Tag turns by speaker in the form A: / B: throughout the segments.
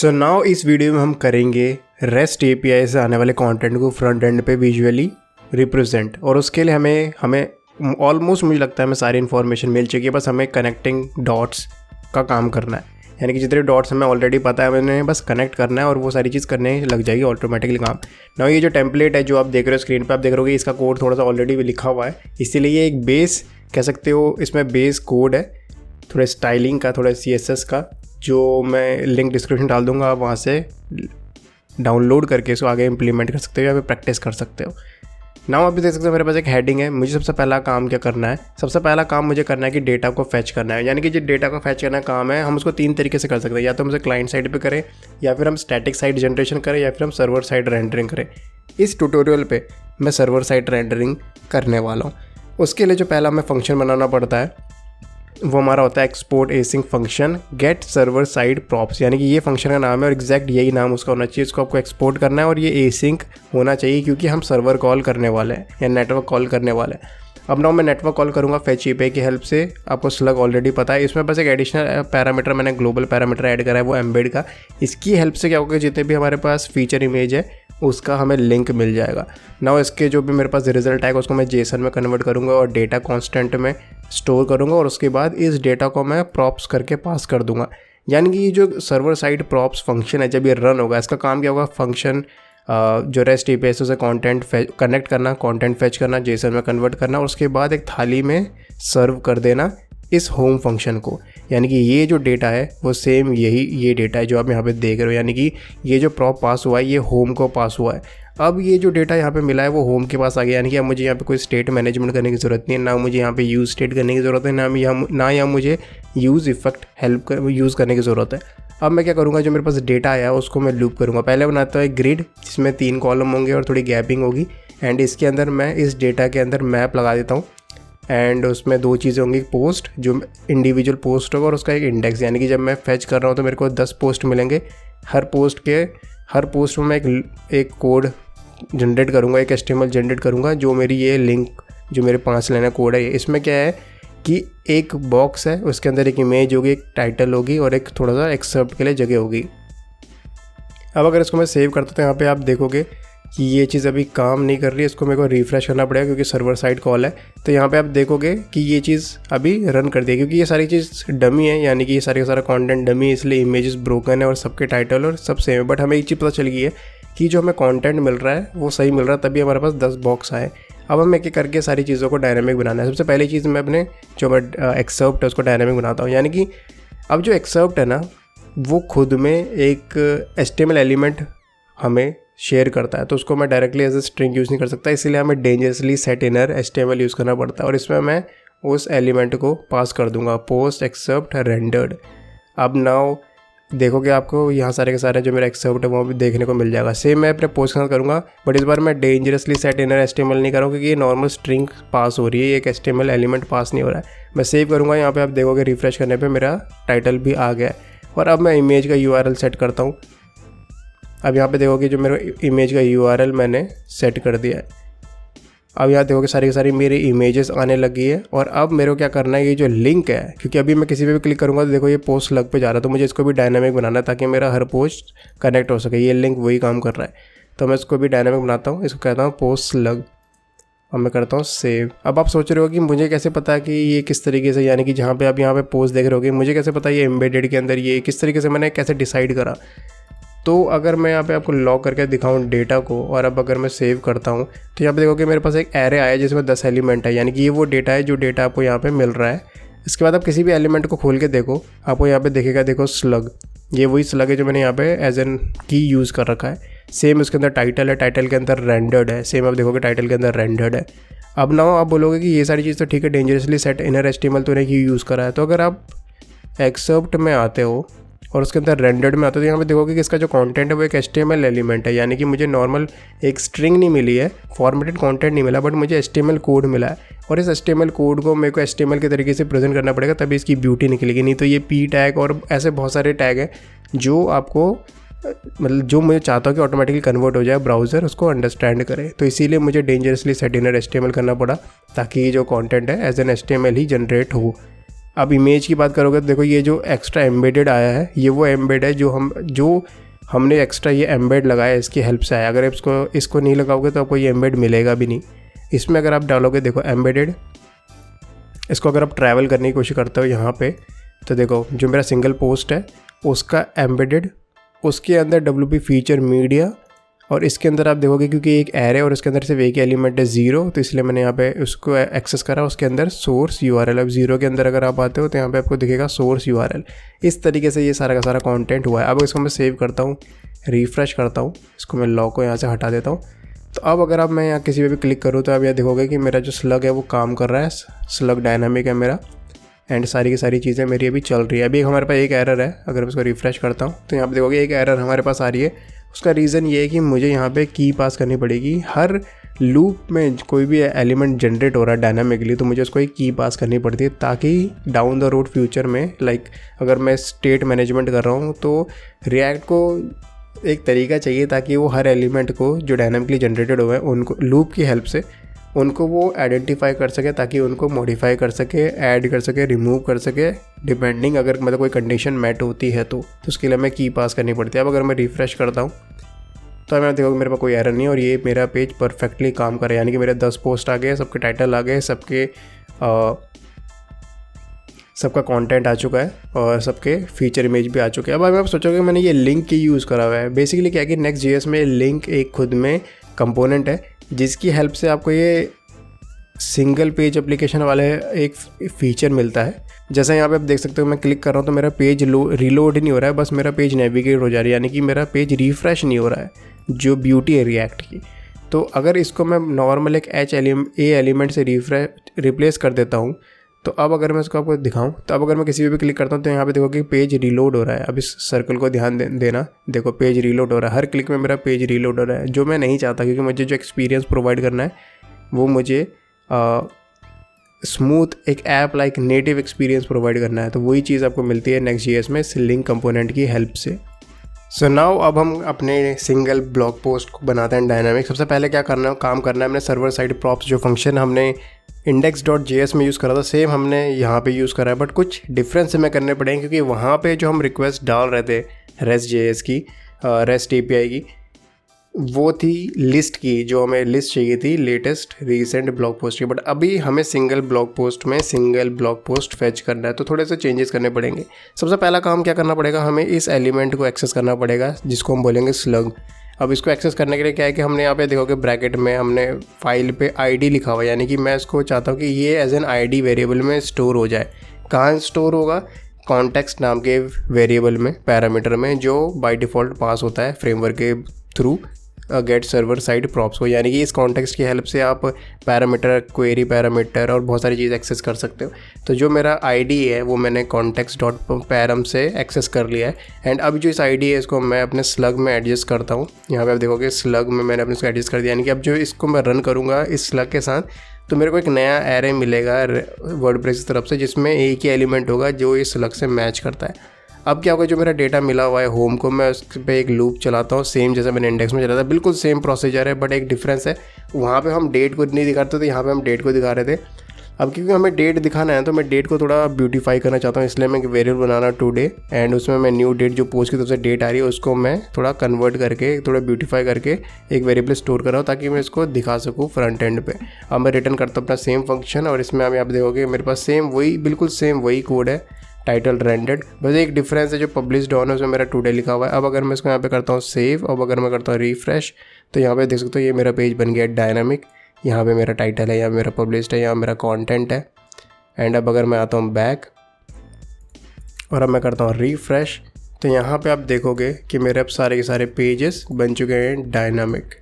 A: So now इस video में हम करेंगे रेस्ट एपीआई से आने वाले कंटेंट को फ्रंट एंड पे विजुअली रिप्रेजेंट, और उसके लिए हमें ऑलमोस्ट मुझे लगता है हमें सारी इन्फॉर्मेशन मिल चुकी है। बस हमें कनेक्टिंग डॉट्स का काम करना है, यानी कि जितने डॉट्स हमें ऑलरेडी पता है मैंने बस कनेक्ट करना है और वो सारी चीज़ करने लग जाएगी ऑटोमेटिकली काम। ना ये जो टेम्पलेट है जो आप देख रहे हो स्क्रीन पे, आप देख रहे हो इसका कोड थोड़ा सा ऑलरेडी लिखा हुआ है, इसीलिए ये एक बेस कह सकते हो, इसमें बेस कोड है थोड़ा स्टाइलिंग का, थोड़ा CSS का, जो मैं लिंक डिस्क्रिप्शन डाल दूंगा, आप वहाँ से डाउनलोड करके इसको आगे इम्प्लीमेंट कर सकते हो या फिर प्रैक्टिस कर सकते हो। नाउ आप भी देख सकते हो मेरे पास एक हेडिंग है। मुझे सबसे पहला काम क्या करना है, सबसे पहला काम मुझे करना है कि डेटा को फैच करना है, यानी कि जो डेटा को फैच करना काम है हम उसको 3 तरीके से कर सकते हैं। या तो हम उसे क्लाइंट साइड पे करें, या फिर हम स्टैटिक साइड जनरेशन करें, या फिर हम सर्वर साइड रेंडरिंग करें। इस ट्यूटोरियल पे मैं सर्वर साइड रेंडरिंग करने वाला हूँ। उसके लिए जो पहला हमें फंक्शन बनाना पड़ता है वो हमारा होता है export async function get server side props, यानी कि ये फंक्शन का नाम है और एग्जैक्ट यही नाम उसका होना चाहिए। इसको आपको एक्सपोर्ट करना है और ये एसिंक होना चाहिए क्योंकि हम सर्वर कॉल करने वाले हैं या नेटवर्क कॉल करने वाले हैं। अब ना मैं नेटवर्क कॉल करूँगा फेच एपीआई की हेल्प से। आपको स्लग ऑलरेडी पता है, इसमें बस एक एडिशनल पैरामीटर मैंने ग्लोबल पैरामीटर ऐड करा है, वो एम्बेड का। इसकी हेल्प से क्या होगा, जितने भी हमारे पास फीचर इमेज है उसका हमें लिंक मिल जाएगा। ना इसके जो भी मेरे पास रिजल्ट आएगा उसको मैं जेसन में कन्वर्ट करूँगा और डेटा कॉन्स्टेंट में स्टोर करूँगा, और उसके बाद इस डेटा को मैं प्रॉप्स करके पास कर दूँगा। यानी कि ये जो सर्वर साइड प्रॉप्स फंक्शन है जब ये रन होगा, इसका काम क्या होगा, फंक्शन जो रेस्ट एपीआई से कंटेंट कनेक्ट करना, कंटेंट फेच करना, जेसन में कन्वर्ट करना, और उसके बाद एक थाली में सर्व कर देना इस होम फंक्शन को। यानी कि ये जो डेटा है वो सेम ये डेटा है जो आप यहाँ पे देख रहे हो, यानी कि ये जो प्रॉप पास हुआ है ये होम को पास हुआ है। अब ये जो डेटा यहाँ पे मिला है वो होम के पास आ गया, यानी कि अब मुझे यहाँ पे कोई स्टेट मैनेजमेंट करने की ज़रूरत नहीं है, ना मुझे यहाँ पे यूज़ स्टेट करने की ज़रूरत है, ना यहाँ मुझे यूज़ इफेक्ट यूज़ करने की ज़रूरत है। अब मैं क्या करूँगा, जो मेरे पास डेटा आया उसको मैं लूप करूँगा। पहले बनाता हूँ एक ग्रिड जिसमें 3 कॉलम होंगे और थोड़ी गैपिंग होगी, एंड इसके अंदर मैं इस डेटा के अंदर मैप लगा देता हूँ, एंड उसमें 2 चीज़ें होंगी, पोस्ट जो इंडिविजुअल पोस्ट होगा और उसका एक इंडेक्स, यानी कि जब मैं फेच कर रहा हूँ तो मेरे को 10 पोस्ट मिलेंगे। हर पोस्ट में मैं एक कोड जनरेट करूँगा, एक HTML जनरेट करूँगा, जो मेरी ये लिंक जो मेरे 5 लाइन कोड है। इसमें क्या है कि एक बॉक्स है, उसके अंदर एक इमेज होगी, एक टाइटल होगी और एक थोड़ा सा एक्सेप्ट के लिए जगह होगी। अब अगर इसको मैं सेव करता हूँ तो यहाँ पे आप देखोगे कि ये चीज़ अभी काम नहीं कर रही है, इसको मेरे को रिफ़्रेश करना पड़ेगा क्योंकि सर्वर साइड कॉल है। तो यहाँ पे आप देखोगे कि ये चीज़ अभी रन कर दी है, क्योंकि ये सारी चीज़ डमी है, यानी कि ये सारा कंटेंट डमी है, इसलिए इमेजेस ब्रोकन है और सबके टाइटल और सब सेम है। बट हमें एक चीज़ पता चल गई है कि जो हमें कंटेंट मिल रहा है वो सही मिल रहा है, तभी हमारे पास 10 बॉक्स आए। अब हम एक एक करके सारी चीज़ों को डायनामिक बनाना है। सबसे पहली चीज़ मैं अपने जो मैं एक्सेप्ट है उसको डायनामिक बनाता हूँ, यानी कि अब जो एक्सेप्ट है ना वो खुद में एक HTML एलिमेंट हमें शेयर करता है, तो उसको मैं directly as a string use नहीं कर सकता, इसीलिए हमें dangerously set inner HTML use करना पड़ता है, और इसमें मैं उस एलिमेंट को पास कर दूंगा पोस्ट एक्सेप्ट रेंडर्ड। अब नाउ देखोगे आपको यहाँ सारे के सारे जो मेरा एक्सेप्ट है वो भी देखने को मिल जाएगा। सेम मैं अपने पोस्ट के साथ करूँगा, बट इस बार मैं डेंजरसली सेट इनर HTML नहीं करूँगा क्योंकि ये नॉर्मल स्ट्रिंग पास हो रही है, एक HTML एलिमेंट पास नहीं हो रहा है। मैं सेव करूँगा, यहाँ पे आप देखोगे रिफ्रेश करने पे मेरा टाइटल भी आ गया है। और अब मैं इमेज का URL सेट करता हूँ। अब यहाँ पे देखोगे जो मेरा इमेज का URL मैंने सेट कर दिया है। अब यहाँ देखोगे सारी की सारी मेरी इमेजेस आने लगी है। और अब मेरे को क्या करना है, ये जो लिंक है, क्योंकि अभी मैं किसी पे भी क्लिक करूँगा तो देखो ये पोस्ट लग पे जा रहा है, तो मुझे इसको भी डायनामिक बनाना है ताकि मेरा हर पोस्ट कनेक्ट हो सके। ये लिंक वही काम कर रहा है, तो मैं इसको भी डायनामिक बनाता हूँ, इसको कहता हूँ पोस्ट लग। अब मैं करता हूँ सेव। अब आप सोच रहे हो कि मुझे कैसे पता है कि ये किस तरीके से, यानी कि जहाँ पे आप यहाँ पे पोस्ट देख रहे होगे, मुझे कैसे पता ये एम्बेडेड के अंदर ये किस तरीके से मैंने कैसे डिसाइड करा। तो अगर मैं यहाँ पे आपको लॉग करके दिखाऊँ डेटा को, और अब अगर मैं सेव करता हूँ तो यहाँ पे देखोगे मेरे पास एक एरे आया जिसमें 10 एलिमेंट है, यानी कि ये वो डेटा है जो डेटा आपको यहाँ पे मिल रहा है। इसके बाद आप किसी भी एलिमेंट को खोल के देखो, आपको यहाँ पे दिखेगा, देखो स्लग, ये वही स्लग है जो मैंने यहाँ पे एज एन की यूज़ कर रखा है। सेम उसके अंदर टाइटल है, टाइटल के अंदर रेंडर्ड है, सेम आप देखोगे टाइटल के अंदर रेंडर्ड है। अब ना आप बोलोगे कि ये सारी चीज़ तो ठीक है, डेंजरसली सेट इनर HTML तो नहीं यूज़ करा है। तो अगर आप एक्सेप्ट में आते हो और उसके अंदर रेंडर्ड में आता है तो यहाँ पे देखोगे कि इसका जो कंटेंट है वो एक HTML एलिमेंट है, यानी कि मुझे नॉर्मल एक स्ट्रिंग नहीं मिली है, फॉर्मेटेड कंटेंट नहीं मिला, बट मुझे HTML कोड मिला है। और इस HTML कोड को मेरे को HTML के तरीके से प्रेजेंट करना पड़ेगा, तभी इसकी ब्यूटी निकलेगी। नहीं तो ये P टैग और ऐसे बहुत सारे टैग हैं जो आपको मतलब जो मुझे चाहता हूँ कि ऑटोमेटिकली कन्वर्ट हो जाए, ब्राउज़र उसको अंडरस्टैंड करे। तो इसीलिए मुझे डेंजरसली सेट इनर HTML करना पड़ा ताकि ये जो कंटेंट है एज एन HTML ही जनरेट हो। अब इमेज की बात करोगे तो देखो ये जो एक्स्ट्रा एम्बेडेड आया है ये वो एम्बेड है जो हमने एक्स्ट्रा ये एम्बेड लगाया इसकी हेल्प से आया। अगर इसको नहीं लगाओगे तो आपको ये एम्बेड मिलेगा भी नहीं। इसमें अगर आप डालोगे देखो एम्बेडेड, इसको अगर आप ट्रैवल करने की कोशिश करते हो यहाँ पे तो देखो जो मेरा सिंगल पोस्ट है उसका एम्बेडेड, उसके अंदर WP फीचर मीडिया, और इसके अंदर आप देखोगे क्योंकि एक एरे और उसके अंदर सिर्फ एक एलिमेंट है 0 तो इसलिए मैंने यहाँ पे उसको एक्सेस करा। उसके अंदर सोर्स URL, अब 0 के अंदर अगर आप आते हो तो यहाँ पे आपको दिखेगा सोर्स URL। इस तरीके से ये सारा का सारा कंटेंट हुआ है। अब इसको मैं सेव करता हूँ, रिफ़्रेश करता हूँ, इसको मैं लॉक को यहाँ से हटा देता हूँ। तो अब अगर आप मैं यहाँ किसी पे भी क्लिक करूँ तो आप यहाँ देखोगे कि मेरा जो स्लग है वो काम कर रहा है, स्लग डायनामिक है मेरा, एंड सारी की सारी चीज़ें मेरी अभी चल रही है। अभी हमारे पास एक एरर है, अगर मैं इसको रिफ़्रेश करता हूँ तो यहाँ पे देखोगे एक एरर हमारे पास आ रही है। उसका रीज़न ये है कि मुझे यहाँ पे की पास करनी पड़ेगी। हर लूप में कोई भी एलिमेंट जनरेट हो रहा है डायनामिकली तो मुझे उसको एक की पास करनी पड़ती है, ताकि डाउन द रोड फ्यूचर में अगर मैं स्टेट मैनेजमेंट कर रहा हूँ तो रिएक्ट को एक तरीका चाहिए ताकि वो हर एलिमेंट को जो डायनामिकली जनरेटेड हुए हैं उनको लूप की हेल्प से उनको वो आइडेंटिफाई कर सके, ताकि उनको मॉडिफाई कर सके, ऐड कर सके, रिमूव कर सके, डिपेंडिंग अगर मतलब कोई कंडीशन मैट होती है तो उसके लिए हमें की पास करनी पड़ती है। अब अगर मैं रिफ़्रेश करता हूँ तो मैं देखोगे मेरे पास कोई एरर नहीं है और ये मेरा पेज परफेक्टली काम कर रहा है। यानी कि मेरे 10 पोस्ट आ गए, सबके टाइटल आ गए, सबका कंटेंट आ चुका है और सबके फीचर इमेज भी आ चुके हैं। अब आप सोचोगे मैंने ये लिंक की यूज़ करा हुआ है। बेसिकली क्या है कि Next.js में लिंक एक खुद में कंपोनेंट है जिसकी हेल्प से आपको ये सिंगल पेज एप्लीकेशन वाले एक फ़ीचर मिलता है। जैसा यहाँ पे आप देख सकते हो मैं क्लिक कर रहा हूँ तो मेरा पेज रीलोड नहीं हो रहा है, बस मेरा पेज नेविगेट हो जा रहा है, यानी कि मेरा पेज रिफ़्रेश नहीं हो रहा है, जो ब्यूटी है रिएक्ट की। तो अगर इसको मैं नॉर्मल एक ए एलिमेंट से रिप्लेस कर देता हूँ तो अब अगर मैं इसको आपको दिखाऊं तो अब अगर मैं किसी पे भी क्लिक करता हूं तो यहाँ पे देखो कि पेज रीलोड हो रहा है। अब इस सर्कल को ध्यान देना, देखो पेज रीलोड हो रहा है, हर क्लिक में मेरा पेज रीलोड हो रहा है, जो मैं नहीं चाहता क्योंकि मुझे जो एक्सपीरियंस प्रोवाइड करना है वो मुझे स्मूथ एक app like native experience provide करना है। तो वही चीज़ आपको मिलती है Next.js में लिंक कंपोनेंट की हेल्प से। सो नाउ अब हम अपने सिंगल ब्लॉग पोस्ट को बनाते हैं डायनामिक। सबसे पहले क्या काम करना है, हमने सर्वर साइड प्रॉप्स जो फंक्शन हमने index.js में यूज़ करा था सेम हमने यहाँ पे यूज़ करा है, बट कुछ डिफरेंस हमें करने पड़ेंगे क्योंकि वहाँ पे जो हम रिक्वेस्ट डाल रहे थे REST.js की REST API की वो थी लिस्ट की, जो हमें लिस्ट चाहिए थी लेटेस्ट रीसेंट ब्लॉग पोस्ट की, बट अभी हमें सिंगल ब्लॉग पोस्ट फेच करना है तो थोड़े से चेंजेस करने पड़ेंगे। सबसे पहला काम क्या करना पड़ेगा, हमें इस एलिमेंट को एक्सेस करना पड़ेगा जिसको हम बोलेंगे स्लग। अब इसको एक्सेस करने के लिए क्या है कि हमने यहाँ पे देखोगे ब्रैकेट में हमने फाइल पे ID लिखा हुआ है, यानी कि मैं इसको चाहता हूँ कि ये एज एन ID वेरिएबल में स्टोर हो जाए। कहाँ स्टोर होगा, कॉन्टेक्स्ट नाम के वेरिएबल में, पैरामीटर में, जो बाय डिफ़ॉल्ट पास होता है फ्रेमवर्क के through get server side props को। यानी कि इस कॉन्टेक्स्ट की हेल्प से आप पैरामीटर, क्वेरी पैरामीटर और बहुत सारी चीज़ एक्सेस कर सकते हो। तो जो मेरा ID है वो मैंने context.param से एक्सेस कर लिया है, एंड अब जो इस ID है इसको मैं अपने स्लग में एडजस्ट करता हूँ। यहाँ पे आप देखोगे स्लग में मैंने अपने इसको एडजस्ट कर दिया, यानी कि अब जो इसको मैं रन करूँगा इस स्लग के साथ तो मेरे को एक नया एरे मिलेगा वर्डप्रेस की तरफ से जिसमें एक ही एलिमेंट होगा जो इस स्लग से मैच करता है। अब क्या होगा, जो मेरा डेटा मिला हुआ है होम को, मैं उस पर एक लूप चलाता हूँ सेम जैसे मैंने इंडेक्स में चलाया था, बिल्कुल सेम प्रोसीजर है, बट एक डिफरेंस है, वहाँ पे हम डेट को नहीं दिखाते थे, यहाँ पे हम डेट को दिखा रहे थे। अब क्योंकि हमें डेट दिखाना है तो मैं डेट को थोड़ा ब्यूटीफाई करना चाहता हूँ, इसलिए मैं एक वेरिएबल बनाना टुडे, एंड उसमें मैं न्यू डेट जो पोस्ट की तरफ से डेट आ रही है उसको मैं थोड़ा कन्वर्ट करके, थोड़ा ब्यूटीफाई करके एक वेरिएबल स्टोर कर रहा हूँ ताकि मैं इसको दिखा सकूँ फ्रंट एंड पे। अब मैं रिटर्न करता हूँ अपना सेम फंक्शन, और इसमें आप यहाँ पे देखोगे मेरे पास सेम वही, बिल्कुल सेम वही कोड है, टाइटल रेंडर्ड, बस एक डिफरेंस है जो पब्लिश्ड ऑन है उसमें मेरा टुडे लिखा हुआ है। अब अगर मैं इसको यहाँ पे करता हूँ सेव, अब अगर मैं करता हूँ रिफ्रेश तो यहाँ पे देख सकते हो ये मेरा पेज बन गया डायनामिक। यहाँ पे मेरा टाइटल है, यहाँ मेरा पब्लिश्ड है, यहाँ मेरा कंटेंट है, एंड अब अगर मैं आता हूँ बैक और अब मैं करता हूँ रिफ्रेश तो यहाँ पे आप देखोगे कि मेरे अब सारे के सारे पेजेस बन चुके हैं डायनामिक।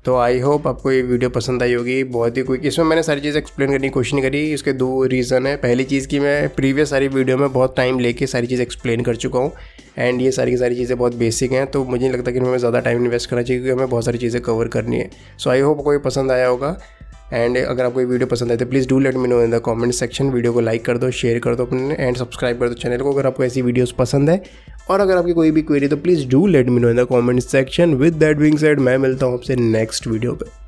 A: तो आई होप आपको ये वीडियो पसंद आई होगी, बहुत ही क्विक। इसमें मैंने सारी चीज़ एक्सप्लेन करने की कोशिश नहीं करी, इसके दो रीज़न है। पहली चीज़ कि मैं प्रीवियस सारी वीडियो में बहुत टाइम लेके सारी चीज़ एक्सप्लेन कर चुका हूँ, एंड ये सारी की सारी चीज़ें बहुत बेसिक हैं, तो मुझे नहीं लगता कि हमें ज़्यादा टाइम इन्वेस्ट करना चाहिए क्योंकि हमें बहुत सारी चीज़ें कवर करनी है। सो आई होप आपको ये पसंद आया होगा, एंड अगर आपको ये वीडियो पसंद आए तो please do let me know in the comment section. Video को लाइक कर दो, शेयर कर दो अपने, एंड सब्सक्राइब कर दो चैनल को अगर आपको ऐसी वीडियोस पसंद है। और अगर आपकी कोई भी क्वेरी तो please do let me know in the comment section. With that being said मैं मिलता हूँ आपसे नेक्स्ट वीडियो पे।